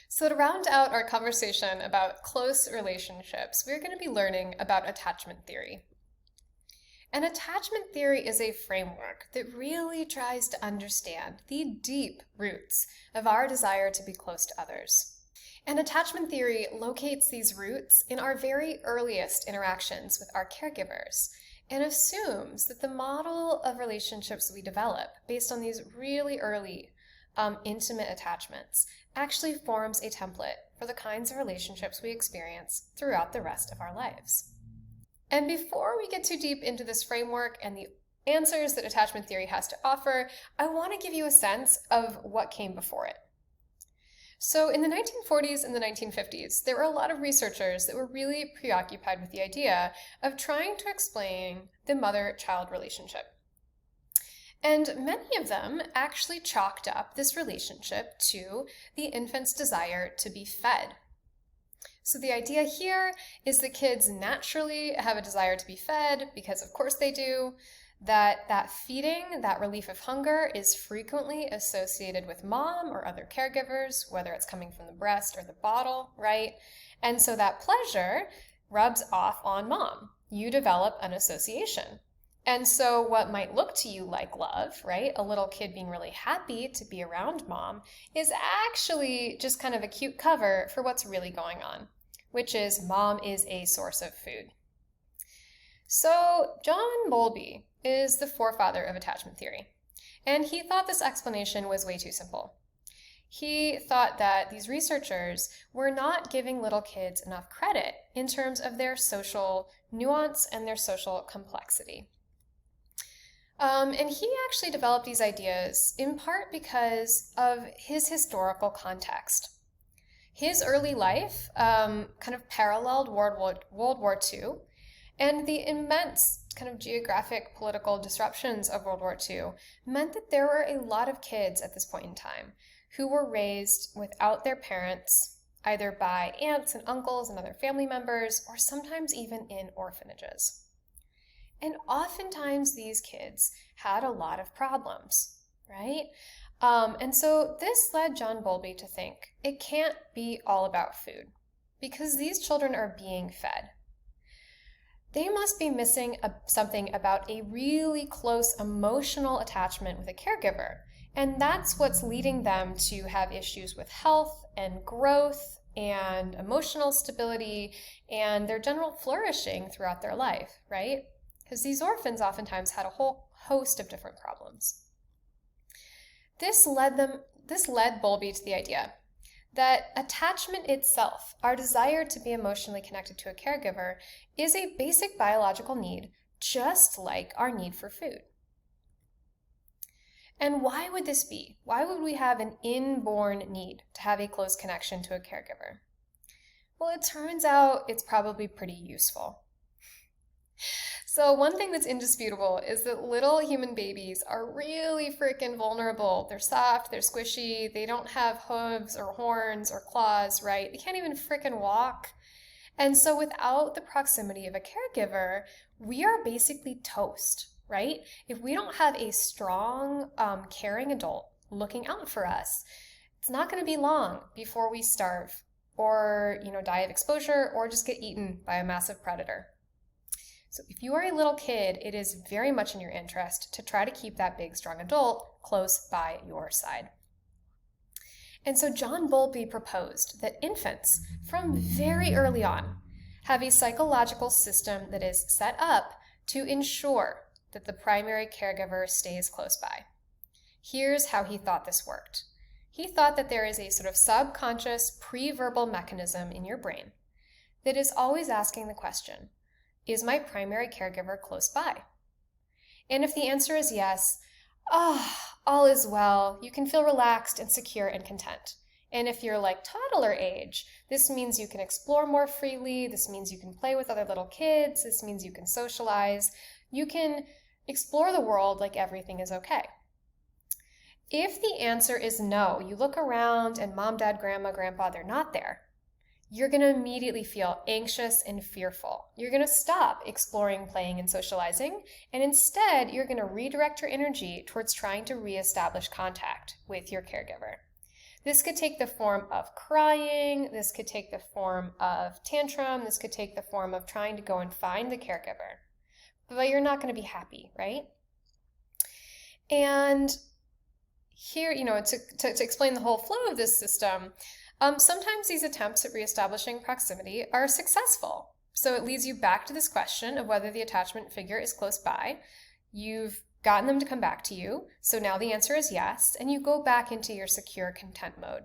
So, to round out our conversation about close relationships, we're going to be learning about attachment theory. And attachment theory is a framework that really tries to understand the deep roots of our desire to be close to others. And attachment theory locates these roots in our very earliest interactions with our caregivers and assumes that the model of relationships we develop based on these really early intimate attachments actually forms a template for the kinds of relationships we experience throughout the rest of our lives. And before we get too deep into this framework and the answers that attachment theory has to offer, I want to give you a sense of what came before it. So in the 1940s and the 1950s, there were a lot of researchers that were really preoccupied with the idea of trying to explain the mother-child relationship. And many of them actually chalked up this relationship to the infant's desire to be fed. So the idea here is that kids naturally have a desire to be fed, because of course they do, that feeding, that relief of hunger, is frequently associated with mom or other caregivers, whether it's coming from the breast or the bottle, right? And so that pleasure rubs off on mom. You develop an association. And so what might look to you like love, right? A little kid being really happy to be around mom is actually just kind of a cute cover for what's really going on, which is mom is a source of food. So John Bowlby is the forefather of attachment theory, and he thought this explanation was way too simple. He thought that these researchers were not giving little kids enough credit in terms of their social nuance and their social complexity. And he actually developed these ideas in part because of his historical context. His early life kind of paralleled World War II, and the immense kind of geographic political disruptions of World War II meant that there were a lot of kids at this point in time who were raised without their parents, either by aunts and uncles and other family members, or sometimes even in orphanages. And oftentimes these kids had a lot of problems, right? And so this led John Bowlby to think it can't be all about food, because these children are being fed. They must be missing something about a really close emotional attachment with a caregiver, and that's what's leading them to have issues with health and growth and emotional stability and their general flourishing throughout their life, right? Because these orphans oftentimes had a whole host of different problems. This led Bowlby to the idea that attachment itself, our desire to be emotionally connected to a caregiver, is a basic biological need, just like our need for food. And why would this be? Why would we have an inborn need to have a close connection to a caregiver? Well, it turns out it's probably pretty useful. So one thing that's indisputable is that little human babies are really freaking vulnerable. They're soft, they're squishy, they don't have hooves or horns or claws, right? They can't even freaking walk. And so without the proximity of a caregiver, we are basically toast, right? If we don't have a strong, caring adult looking out for us, it's not going to be long before we starve or, die of exposure or just get eaten by a massive predator. So if you are a little kid, it is very much in your interest to try to keep that big, strong adult close by your side. And so John Bowlby proposed that infants, from very early on, have a psychological system that is set up to ensure that the primary caregiver stays close by. Here's how he thought this worked. He thought that there is a sort of subconscious pre-verbal mechanism in your brain that is always asking the question, is my primary caregiver close by? And if the answer is yes, all is well. You can feel relaxed and secure and content. And if you're like toddler age, this means you can explore more freely. This means you can play with other little kids. This means you can socialize. You can explore the world like everything is okay. If the answer is no, you look around and mom, dad, grandma, grandpa, they're not there, you're going to immediately feel anxious and fearful. You're going to stop exploring, playing, and socializing, and instead you're going to redirect your energy towards trying to reestablish contact with your caregiver. This could take the form of crying, this could take the form of tantrum, this could take the form of trying to go and find the caregiver. But you're not going to be happy, right? And here, to explain the whole flow of this system, sometimes these attempts at reestablishing proximity are successful. So it leads you back to this question of whether the attachment figure is close by. You've gotten them to come back to you, so now the answer is yes, and you go back into your secure content mode.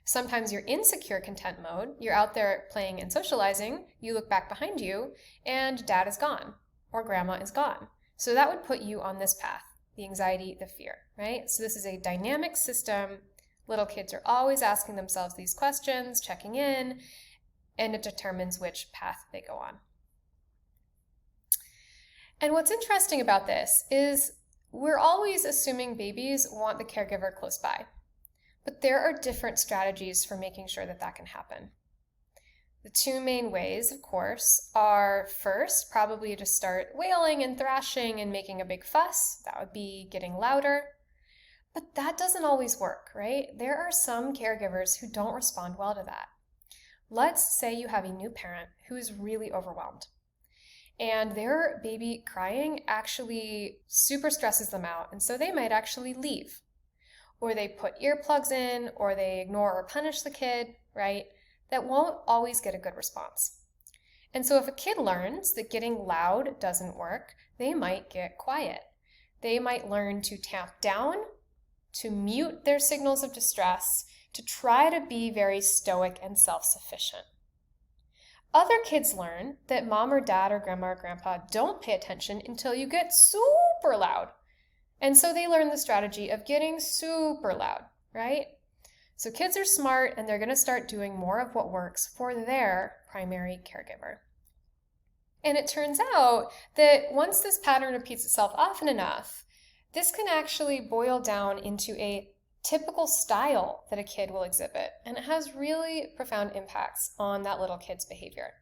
Sometimes you're in secure content mode, you're out there playing and socializing, you look back behind you, and dad is gone, or grandma is gone. So that would put you on this path, the anxiety, the fear, right? So this is a dynamic system. Little kids are always asking themselves these questions, checking in, and it determines which path they go on. And what's interesting about this is we're always assuming babies want the caregiver close by, but there are different strategies for making sure that that can happen. The two main ways, of course, are first, probably to start wailing and thrashing and making a big fuss. That would be getting louder. But that doesn't always work, right? There are some caregivers who don't respond well to that. Let's say you have a new parent who is really overwhelmed, and their baby crying actually super stresses them out, and so they might actually leave. Or they put earplugs in, or they ignore or punish the kid, right? That won't always get a good response. And so if a kid learns that getting loud doesn't work, they might get quiet. They might learn to tamp down, to mute their signals of distress, to try to be very stoic and self-sufficient. Other kids learn that mom or dad or grandma or grandpa don't pay attention until you get super loud. And so they learn the strategy of getting super loud, right? So kids are smart and they're going to start doing more of what works for their primary caregiver. And it turns out that once this pattern repeats itself often enough, this can actually boil down into a typical style that a kid will exhibit, and it has really profound impacts on that little kid's behavior.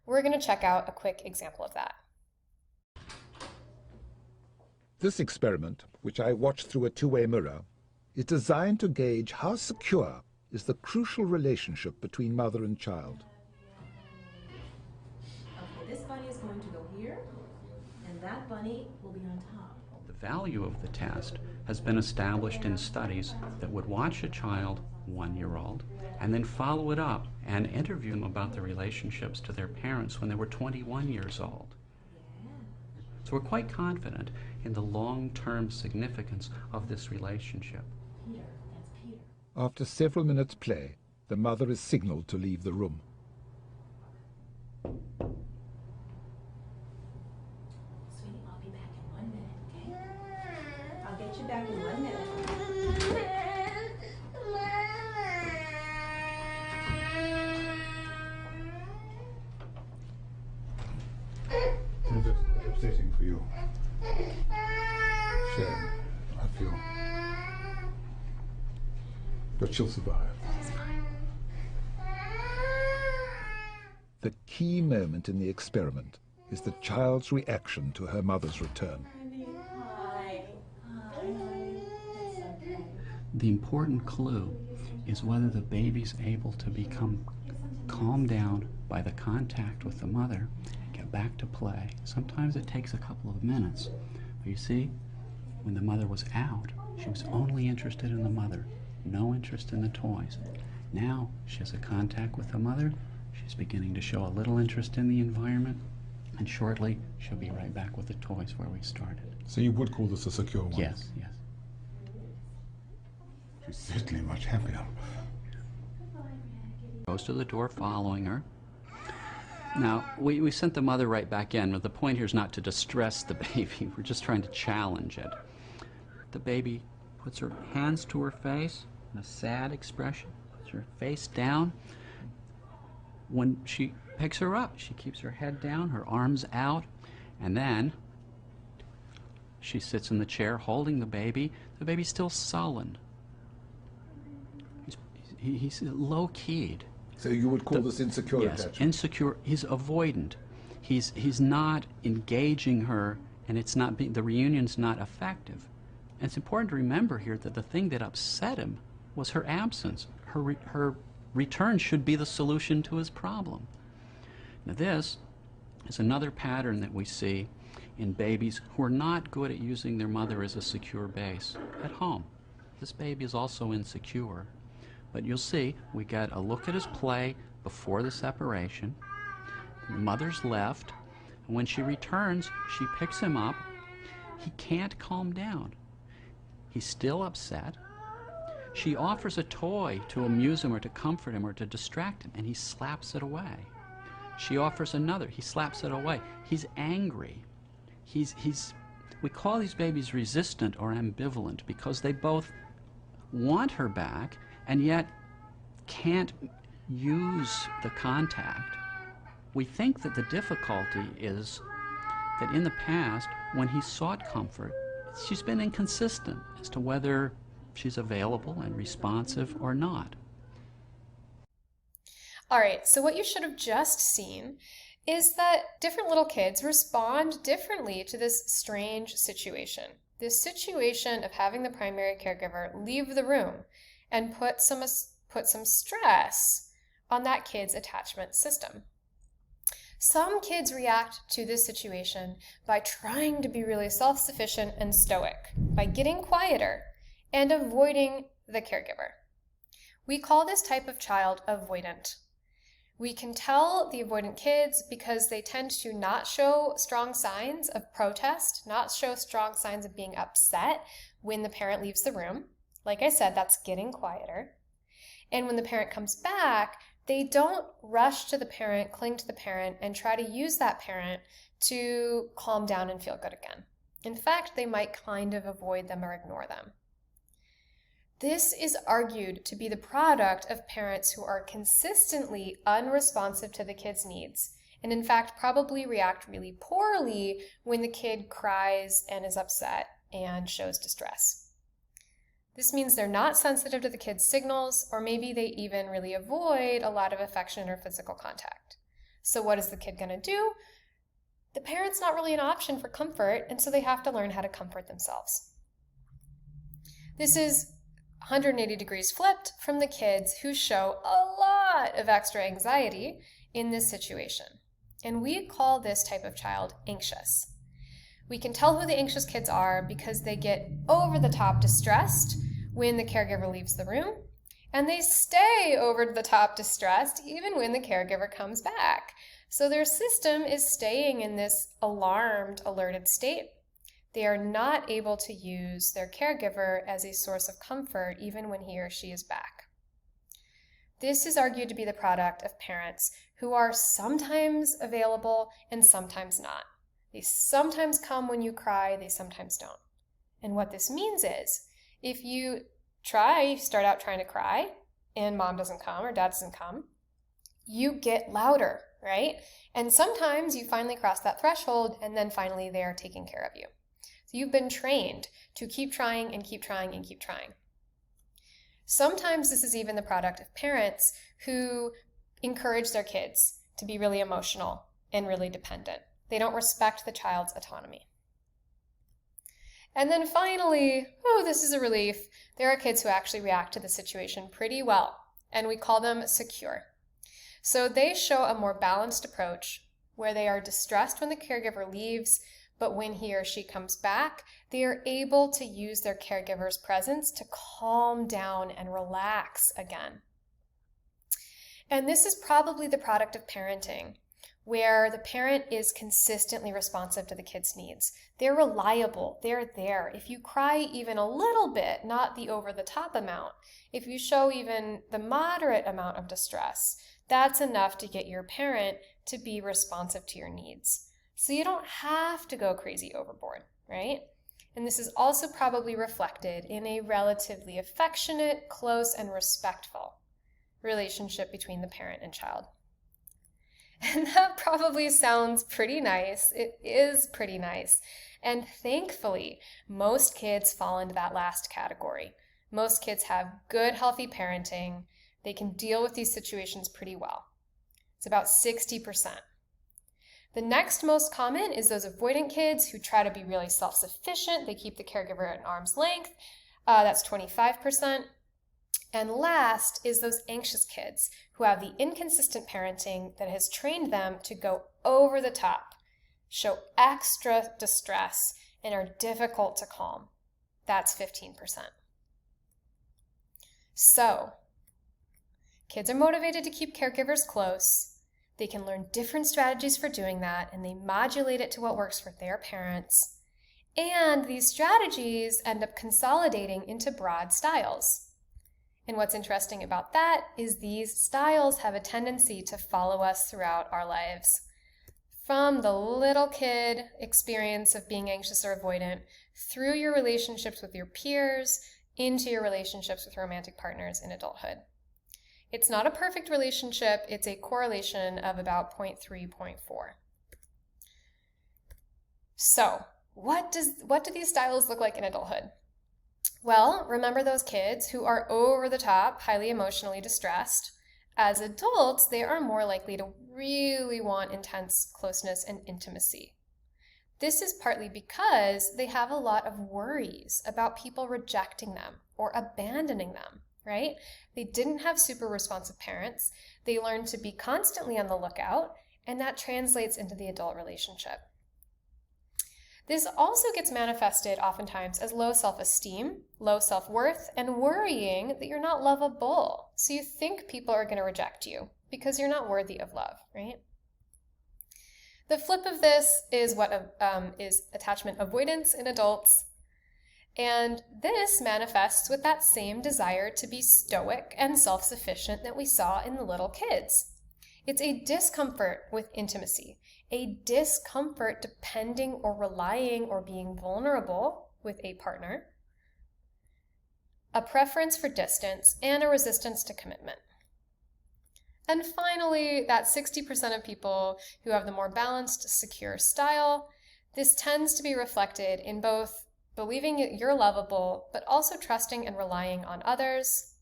We're going to check out a quick example of that. This experiment, which I watched through a two-way mirror, is designed to gauge how secure is the crucial relationship between mother and child. Okay, this bunny is going to go here, and that bunny will be on top. The value of the test has been established in studies that would watch a child, 1-year-old, and then follow it up and interview them about their relationships to their parents when they were 21 years old. So we're quite confident in the long-term significance of this relationship. Peter, that's Peter. After several minutes' play, the mother is signaled to leave the room. Sweetie, I'll be back in 1 minute, okay? I'll get you back in 1 minute. It's upsetting for you. Shame, I feel. But she'll survive. The key moment in the experiment is the child's reaction to her mother's return. Hi. Hi. It's okay. The important clue is whether the baby's able to become calmed down by the contact with the mother and get back to play. Sometimes it takes a couple of minutes. But you see, when the mother was out, she was only interested in the mother, no interest in the toys. Now she has a contact with the mother. She's beginning to show a little interest in the environment, and shortly she'll be right back with the toys where we started. So you would call this a secure one? Yes, yes. She's certainly much happier. Goes to the door following her. Now, we sent the mother right back in, but the point here is not to distress the baby. We're just trying to challenge it. The baby puts her hands to her face in a sad expression, puts her face down. When she picks her up, she keeps her head down, her arms out, and then she sits in the chair holding the baby. The baby's still sullen. He's low-keyed. So you would call this insecure attachment? Yes, insecure. He's avoidant. He's not engaging her, and it's not the reunion's not effective. And it's important to remember here that the thing that upset him was her absence. Her return should be the solution to his problem. Now this is another pattern that we see in babies who are not good at using their mother as a secure base at home. This baby is also insecure. But you'll see, we get a look at his play before the separation. The mother's left, and when she returns, she picks him up. He can't calm down. He's still upset. She offers a toy to amuse him or to comfort him or to distract him, and he slaps it away. She offers another. He slaps it away. He's angry. We call these babies resistant or ambivalent because they both want her back and yet can't use the contact. We think that the difficulty is that in the past, when he sought comfort, she's been inconsistent as to whether she's available and responsive or not. All right, so what you should have just seen is that different little kids respond differently to this strange situation. This situation of having the primary caregiver leave the room and put some stress on that kid's attachment system. Some kids react to this situation by trying to be really self-sufficient and stoic, by getting quieter and avoiding the caregiver. We call this type of child avoidant. We can tell the avoidant kids because they tend to not show strong signs of protest, not show strong signs of being upset when the parent leaves the room. Like I said, that's getting quieter. And when the parent comes back, they don't rush to the parent, cling to the parent, and try to use that parent to calm down and feel good again. In fact, they might kind of avoid them or ignore them. This is argued to be the product of parents who are consistently unresponsive to the kid's needs, and in fact probably react really poorly when the kid cries and is upset and shows distress. This means they're not sensitive to the kid's signals, or maybe they even really avoid a lot of affection or physical contact. So what is the kid going to do? The parent's not really an option for comfort, and so they have to learn how to comfort themselves. This is 180 degrees flipped from the kids who show a lot of extra anxiety in this situation. And we call this type of child anxious. We can tell who the anxious kids are because they get over the top distressed when the caregiver leaves the room, and they stay over the top distressed even when the caregiver comes back. So their system is staying in this alarmed, alerted state. They are not able to use their caregiver as a source of comfort even when he or she is back. This is argued to be the product of parents who are sometimes available and sometimes not. They sometimes come when you cry, they sometimes don't. And what this means is, if you start out trying to cry, and mom doesn't come or dad doesn't come, you get louder, right? And sometimes you finally cross that threshold, and then finally they are taking care of you. So you've been trained to keep trying and keep trying and keep trying. Sometimes this is even the product of parents who encourage their kids to be really emotional and really dependent. They don't respect the child's autonomy. And then finally, this is a relief, there are kids who actually react to the situation pretty well, and we call them secure. So they show a more balanced approach where they are distressed when the caregiver leaves, but when he or she comes back, they are able to use their caregiver's presence to calm down and relax again. And this is probably the product of parenting, where the parent is consistently responsive to the kid's needs. They're reliable, they're there. If you cry even a little bit, not the over-the-top amount, if you show even the moderate amount of distress, that's enough to get your parent to be responsive to your needs. So you don't have to go crazy overboard, right? And this is also probably reflected in a relatively affectionate, close, and respectful relationship between the parent and child. And that probably sounds pretty nice. It is pretty nice. And thankfully, most kids fall into that last category. Most kids have good, healthy parenting. They can deal with these situations pretty well. It's about 60%. The next most common is those avoidant kids who try to be really self-sufficient. They keep the caregiver at arm's length. That's 25%. And last is those anxious kids who have the inconsistent parenting that has trained them to go over the top, show extra distress, and are difficult to calm. That's 15%. So, kids are motivated to keep caregivers close. They can learn different strategies for doing that, and they modulate it to what works for their parents. And these strategies end up consolidating into broad styles. And what's interesting about that is these styles have a tendency to follow us throughout our lives. From the little kid experience of being anxious or avoidant, through your relationships with your peers, into your relationships with romantic partners in adulthood. It's not a perfect relationship, it's a correlation of about 0.3, 0.4. So, what do these styles look like in adulthood? Well, remember those kids who are over the top, highly emotionally distressed. As adults, they are more likely to really want intense closeness and intimacy. This is partly because they have a lot of worries about people rejecting them or abandoning them, right? They didn't have super responsive parents. They learned to be constantly on the lookout, and that translates into the adult relationship. This also gets manifested oftentimes as low self-esteem, low self-worth, and worrying that you're not lovable. So you think people are going to reject you because you're not worthy of love, right? The flip of this is what is attachment avoidance in adults. And this manifests with that same desire to be stoic and self-sufficient that we saw in the little kids. It's a discomfort with intimacy, a discomfort depending or relying or being vulnerable with a partner, a preference for distance, and a resistance to commitment. And finally, that 60% of people who have the more balanced, secure style, this tends to be reflected in both believing you're lovable, but also trusting and relying on others,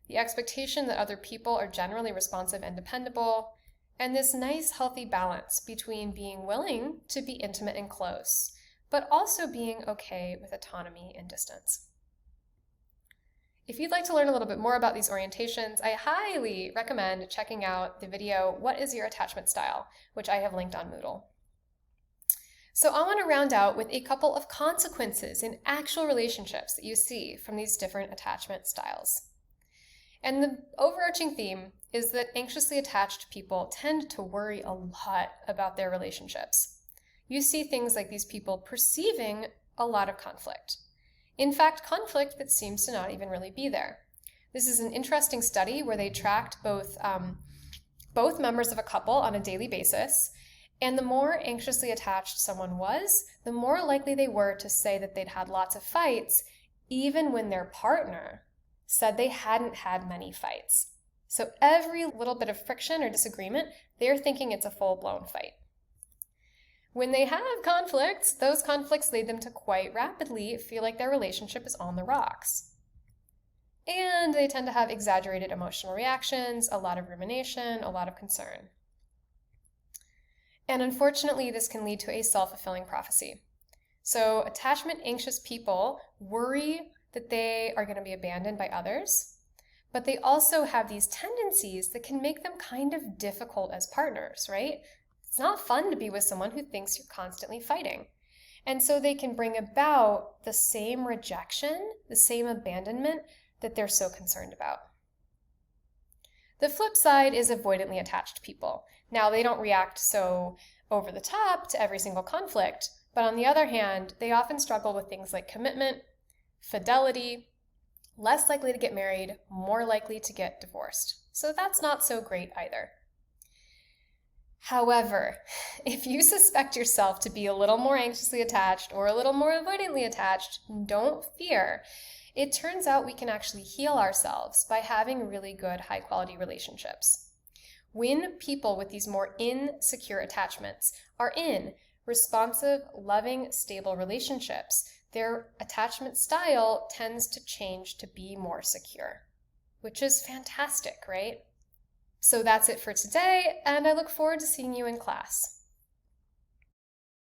the expectation that other people are generally responsive and dependable, and this nice, healthy balance between being willing to be intimate and close, but also being okay with autonomy and distance. If you'd like to learn a little bit more about these orientations, I highly recommend checking out the video, What is Your Attachment Style?, which I have linked on Moodle. So I want to round out with a couple of consequences in actual relationships that you see from these different attachment styles. And the overarching theme is that anxiously attached people tend to worry a lot about their relationships. You see things like these people perceiving a lot of conflict. In fact, conflict that seems to not even really be there. This is an interesting study where they tracked both members of a couple on a daily basis, and the more anxiously attached someone was, the more likely they were to say that they'd had lots of fights, even when their partner said they hadn't had many fights. So every little bit of friction or disagreement, they're thinking it's a full-blown fight. When they have conflicts, those conflicts lead them to quite rapidly feel like their relationship is on the rocks. And they tend to have exaggerated emotional reactions, a lot of rumination, a lot of concern. And unfortunately, this can lead to a self-fulfilling prophecy. So attachment-anxious people worry that they are going to be abandoned by others, but they also have these tendencies that can make them kind of difficult as partners, right? It's not fun to be with someone who thinks you're constantly fighting. And so they can bring about the same rejection, the same abandonment that they're so concerned about. The flip side is avoidantly attached people. Now, they don't react so over the top to every single conflict, but on the other hand, they often struggle with things like commitment, fidelity, less likely to get married, more likely to get divorced. So that's not so great either. However, if you suspect yourself to be a little more anxiously attached or a little more avoidantly attached, don't fear. It turns out we can actually heal ourselves by having really good, high-quality relationships. When people with these more insecure attachments are in responsive, loving, stable relationships, their attachment style tends to change to be more secure, which is fantastic, right? So that's it for today, and I look forward to seeing you in class.